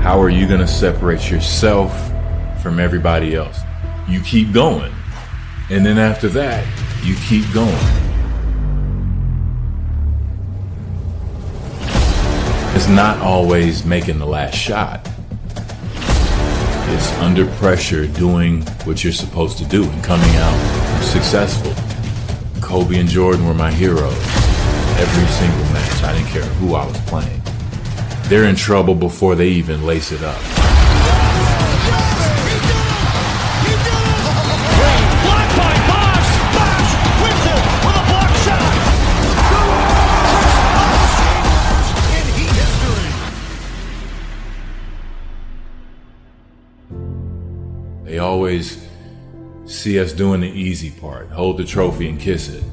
How are you going to separate yourself from everybody else? You keep going. And then after that, you keep going. It's not always making the last shot. It's under pressure doing what you're supposed to do and coming out successful. Kobe and Jordan were my heroes. Every single match, I didn't care who I was playing. They're in trouble before they even lace it up. Blocked by Bosh! Bosh wins it with a block shot! In Heat history. They always see us doing the easy part, hold the trophy and kiss it.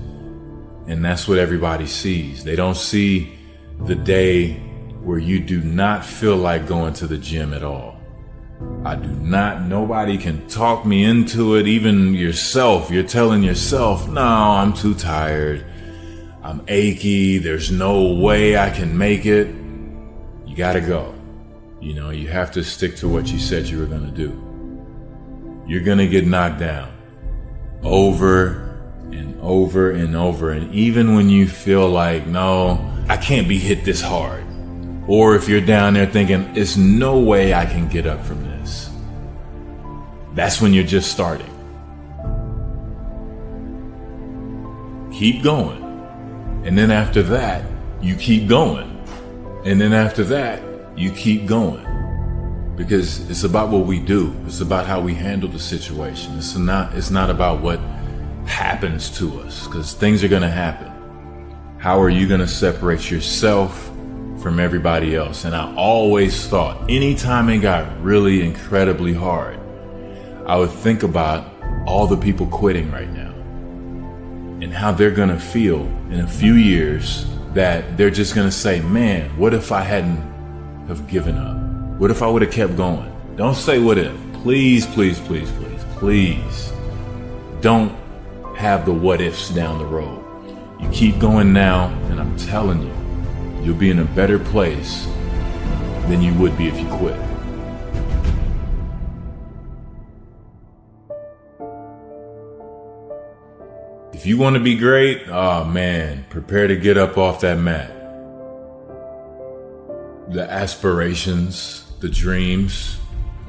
And that's what everybody sees. They don't see the day where you do not feel like going to the gym at all. Nobody can talk me into it, even yourself. You're telling yourself, no, I'm too tired. I'm achy. There's no way I can make it. You gotta go. You have to stick to what you said you were gonna do. You're gonna get knocked down over and over and over. And even when you feel like, no, I can't be hit this hard. Or if you're down there thinking, it's no way I can get up from this. That's when you're just starting. Keep going. And then after that, you keep going. And then after that, you keep going. Because it's about what we do. It's about how we handle the situation. It's not about what happens to us, because things are going to happen. How are you going to separate yourself from everybody else? And I always thought, anytime it got really incredibly hard, I would think about all the people quitting right now and how they're going to feel in a few years, that they're just going to say, man, what if I hadn't have given up? What if I would have kept going? Don't say what if. Please, please, please, please, please. Don't have the what ifs down the road. You keep going now, and I'm telling you, you'll be in a better place than you would be if you quit. If you want to be great, oh man, prepare to get up off that mat. The aspirations, the dreams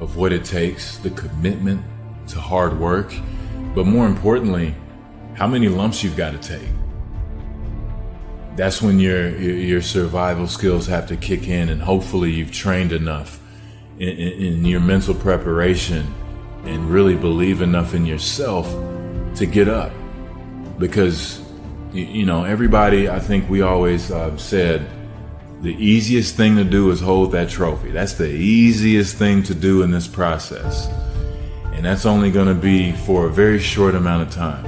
of what it takes, the commitment to hard work, but more importantly, how many lumps you've got to take. That's when your survival skills have to kick in, and hopefully you've trained enough in your mental preparation and really believe enough in yourself to get up. Because, everybody, I think we always said, the easiest thing to do is hold that trophy. That's the easiest thing to do in this process. And that's only going to be for a very short amount of time.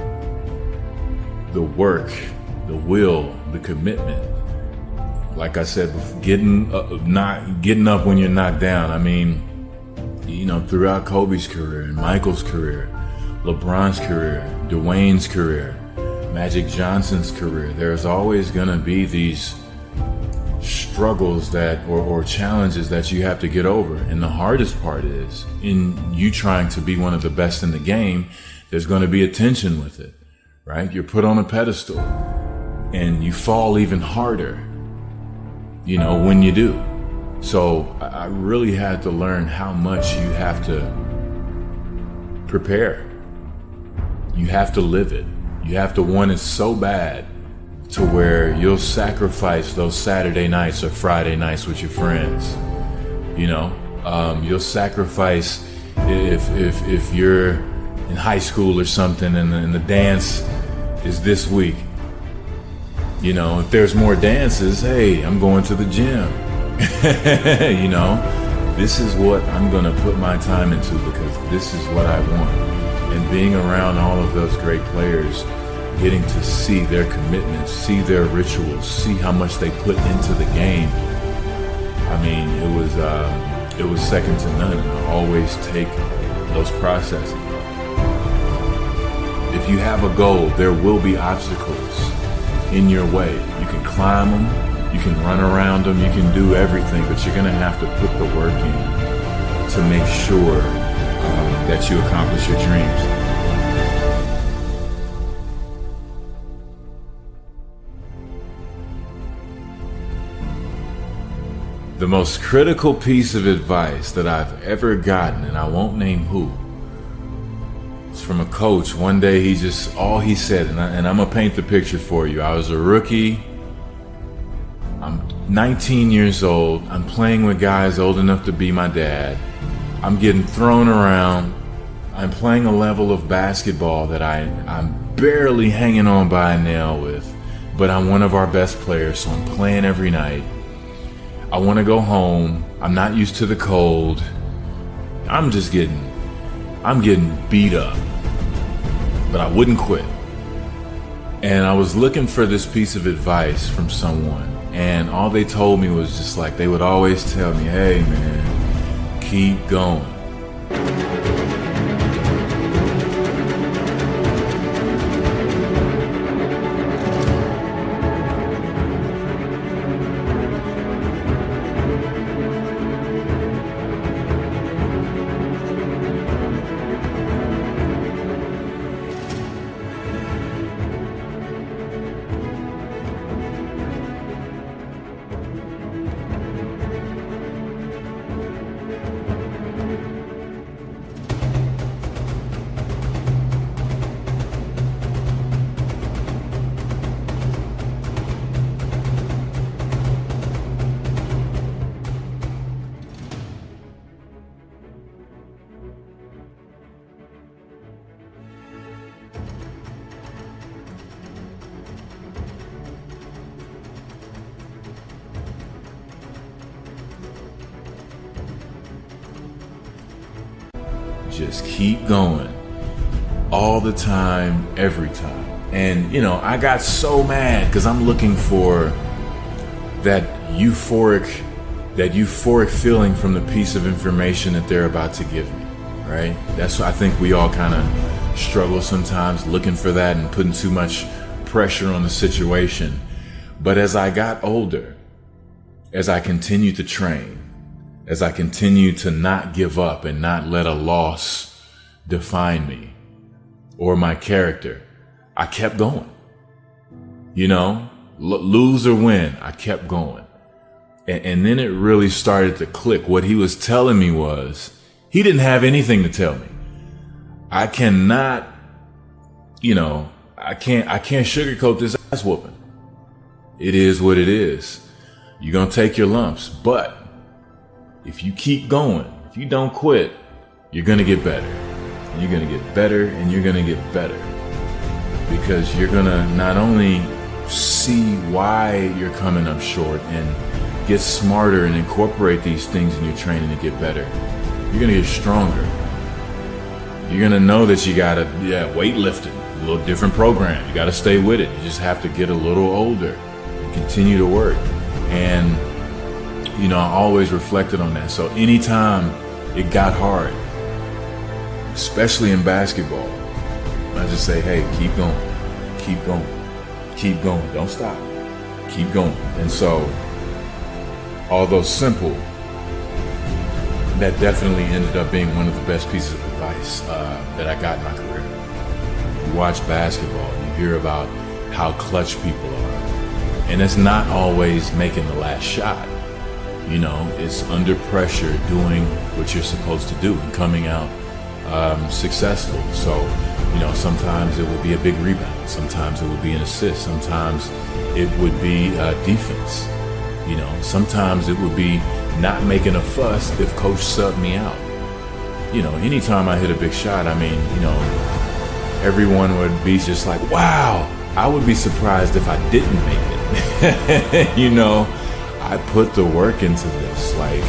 The work, the will, the commitment. Like I said, not getting up when you're knocked down. I mean, throughout Kobe's career and Michael's career, LeBron's career, Dwayne's career, Magic Johnson's career, there's always going to be these struggles or challenges that you have to get over. And the hardest part is, in you trying to be one of the best in the game, there's going to be a tension with it, right? You're put on a pedestal and you fall even harder, when you do. So I really had to learn how much you have to prepare. You have to live it. You have to want it so bad to where you'll sacrifice those Saturday nights or Friday nights with your friends. You'll sacrifice if you're in high school or something and the dance is this week. If there's more dances, hey, I'm going to the gym. This is what I'm going to put my time into, because this is what I want. And being around all of those great players, getting to see their commitments, see their rituals, see how much they put into the game. I mean, it was second to none. And I always take those processes. If you have a goal, there will be obstacles in your way. You can climb them, you can run around them, you can do everything, but you're going to have to put the work in. to make sure that you accomplish your dreams. The most critical piece of advice that I've ever gotten, and I won't name who, it's from a coach. One day all he said, and I'm gonna paint the picture for you. I was a rookie. I'm 19 years old. I'm playing with guys old enough to be my dad. I'm getting thrown around. I'm playing a level of basketball that I'm barely hanging on by a nail with, but I'm one of our best players, so I'm playing every night. I want to go home. I'm not used to the cold. I'm getting beat up, but I wouldn't quit. And I was looking for this piece of advice from someone, and all they told me was just like, they would always tell me, hey man, keep going. Just keep going all the time, every time. And I got so mad because I'm looking for that euphoric feeling from the piece of information that they're about to give me, right? That's why I think we all kind of struggle sometimes, looking for that and putting too much pressure on the situation. But as I got older, as I continued to train, as I continued to not give up and not let a loss define me or my character, I kept going. Lose or win, I kept going. And then it really started to click. What he was telling me was, he didn't have anything to tell me. I cannot, I can't sugarcoat this ass whooping. It is what it is. You're going to take your lumps, but if you keep going, if you don't quit, you're going to get better. And you're going to get better, and you're going to get better. Because you're going to not only see why you're coming up short and get smarter and incorporate these things in your training to get better, you're going to get stronger. You're going to know that you got to, weightlifting, a little different program. You got to stay with it. You just have to get a little older and continue to work. And I always reflected on that. So anytime it got hard, especially in basketball, I just say, hey, keep going, keep going, keep going. Don't stop. Keep going. And so, although simple, that definitely ended up being one of the best pieces of advice that I got in my career. You watch basketball, you hear about how clutch people are. And it's not always making the last shot. It's under pressure doing what you're supposed to do and coming out successful. So, sometimes it would be a big rebound. Sometimes it would be an assist. Sometimes it would be defense. Sometimes it would be not making a fuss if coach subbed me out. Anytime I hit a big shot, everyone would be just like, wow. I would be surprised if I didn't make it. I put the work into this, like,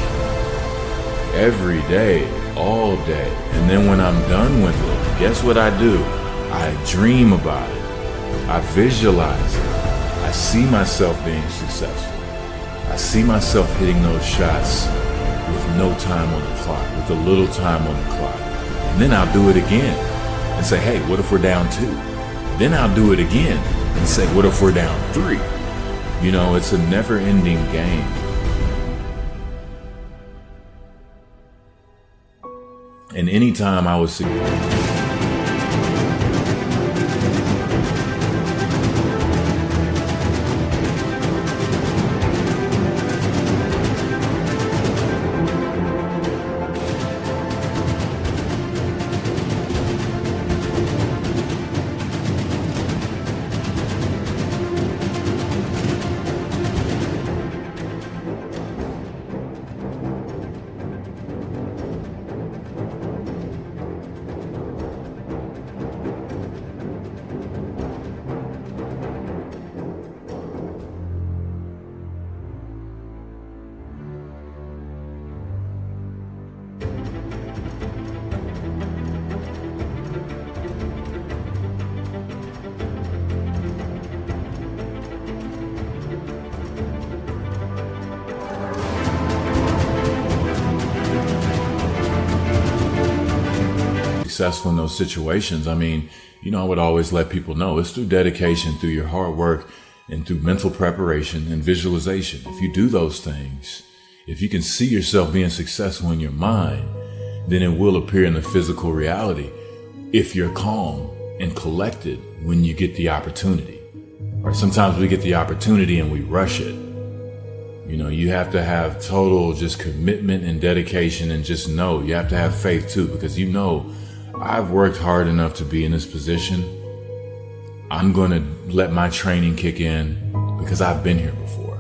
every day, all day. And then when I'm done with it, guess what I do? I dream about it. I visualize it. I see myself being successful. I see myself hitting those shots with no time on the clock, with a little time on the clock. And then I'll do it again and say, hey, what if we're down 2? Then I'll do it again and say, what if we're down 3? It's a never-ending game. And anytime I was successful in those situations, I mean, I would always let people know it's through dedication, through your hard work, and through mental preparation and visualization. If you do those things, if you can see yourself being successful in your mind, then it will appear in the physical reality if you're calm and collected when you get the opportunity. Or sometimes we get the opportunity and we rush it. You have to have total just commitment and dedication, and just know you have to have faith too, because I've worked hard enough to be in this position. I'm going to let my training kick in because I've been here before.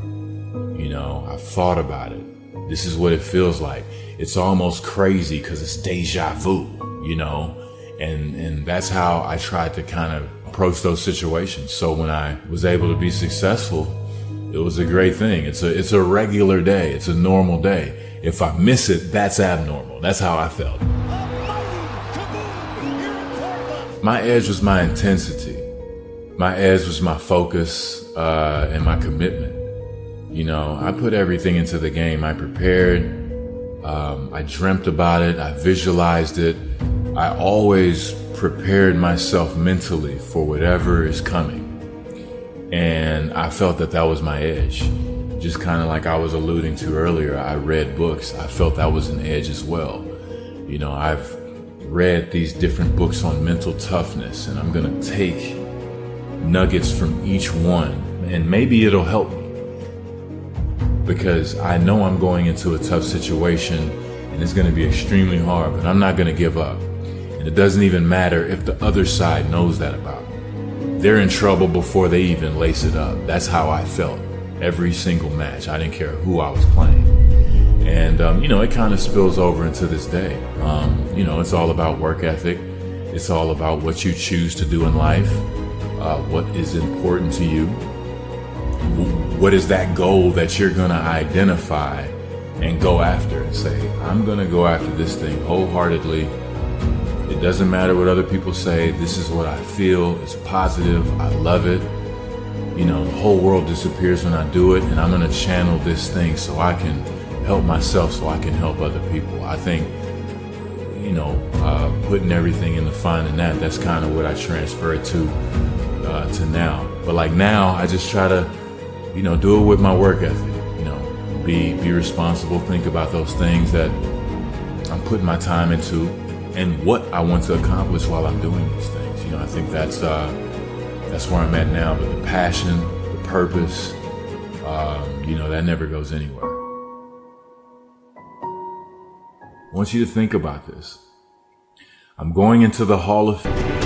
I've thought about it. This is what it feels like. It's almost crazy because it's deja vu, and that's how I tried to kind of approach those situations. So when I was able to be successful, it was a great thing. It's a regular day. It's a normal day. If I miss it, that's abnormal. That's how I felt. My edge was my intensity. My edge was my focus and my commitment. I put everything into the game. I prepared. I dreamt about it. I visualized it. I always prepared myself mentally for whatever is coming. And I felt that was my edge. Just kind of like I was alluding to earlier, I read books. I felt that was an edge as well. I've read these different books on mental toughness, and I'm going to take nuggets from each one, and maybe it'll help me, because I know I'm going into a tough situation and it's going to be extremely hard, but I'm not going to give up. And it doesn't even matter if the other side knows that about me. They're in trouble before they even lace it up. That's how I felt every single match. I didn't care who I was playing. And, it kind of spills over into this day. It's all about work ethic. It's all about what you choose to do in life, what is important to you. What is that goal that you're going to identify and go after and say, I'm going to go after this thing wholeheartedly. It doesn't matter what other people say. This is what I feel. It's positive. I love it. The whole world disappears when I do it, and I'm going to channel this thing so I can help myself, so I can help other people. I think, putting everything into finding that's kind of what I transferred to now. But like now, I just try to, do it with my work ethic. Be responsible. Think about those things that I'm putting my time into, and what I want to accomplish while I'm doing these things. I think that's where I'm at now. But the passion, the purpose, that never goes anywhere. I want you to think about this. I'm going into the Hall of Fame.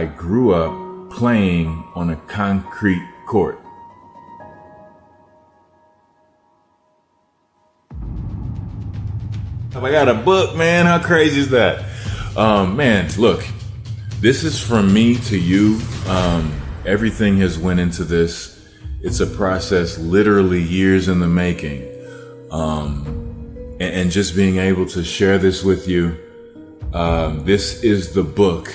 I grew up playing on a concrete court. I got a book, man. How crazy is that? Man, look, this is from me to you. Everything has went into this. It's a process literally years in the making. And just being able to share this with you. This is the book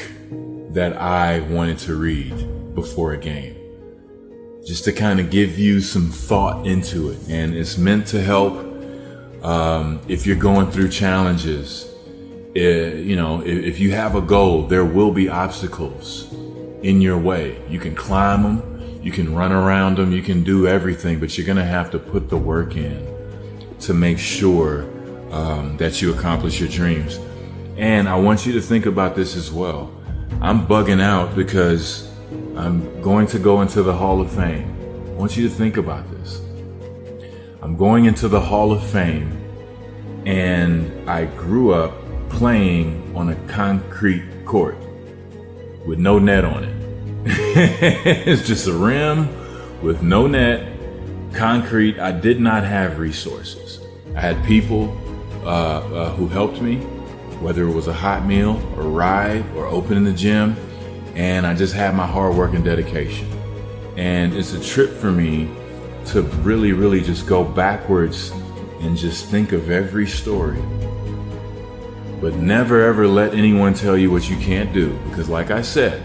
that I wanted to read before a game. Just to kind of give you some thought into it. And it's meant to help if you're going through challenges. If you have a goal, there will be obstacles in your way. You can climb them, you can run around them, you can do everything, but you're going to have to put the work in to make sure that you accomplish your dreams. And I want you to think about this as well. I'm bugging out because I'm going to go into the Hall of Fame. I want you to think about this. I'm going into the Hall of Fame, and I grew up playing on a concrete court with no net on it. It's just a rim with no net, concrete. I did not have resources. I had people who helped me, whether it was a hot meal, a ride, or opening the gym, and I just had my hard work and dedication. And it's a trip for me to really, really just go backwards and just think of every story. But never ever let anyone tell you what you can't do. Because like I said,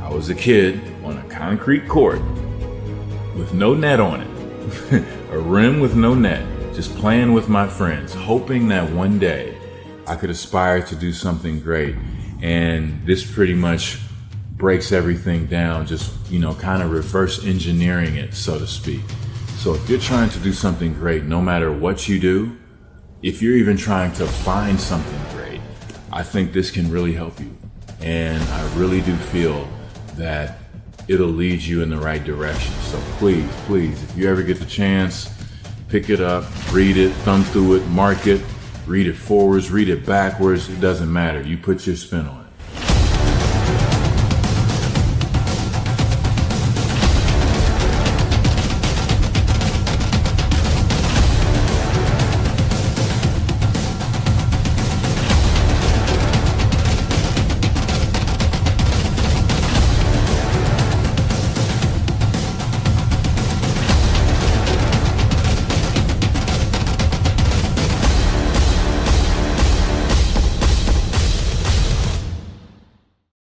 I was a kid on a concrete court with no net on it. A rim with no net. Just playing with my friends, hoping that one day I could aspire to do something great. And this pretty much breaks everything down, just, kind of reverse engineering it, so to speak. So if you're trying to do something great, no matter what you do, if you're even trying to find something great, I think this can really help you. And I really do feel that it'll lead you in the right direction. So please, if you ever get the chance, pick it up, read it, thumb through it, mark it, read it forwards, read it backwards. It doesn't matter. You put your spin on it.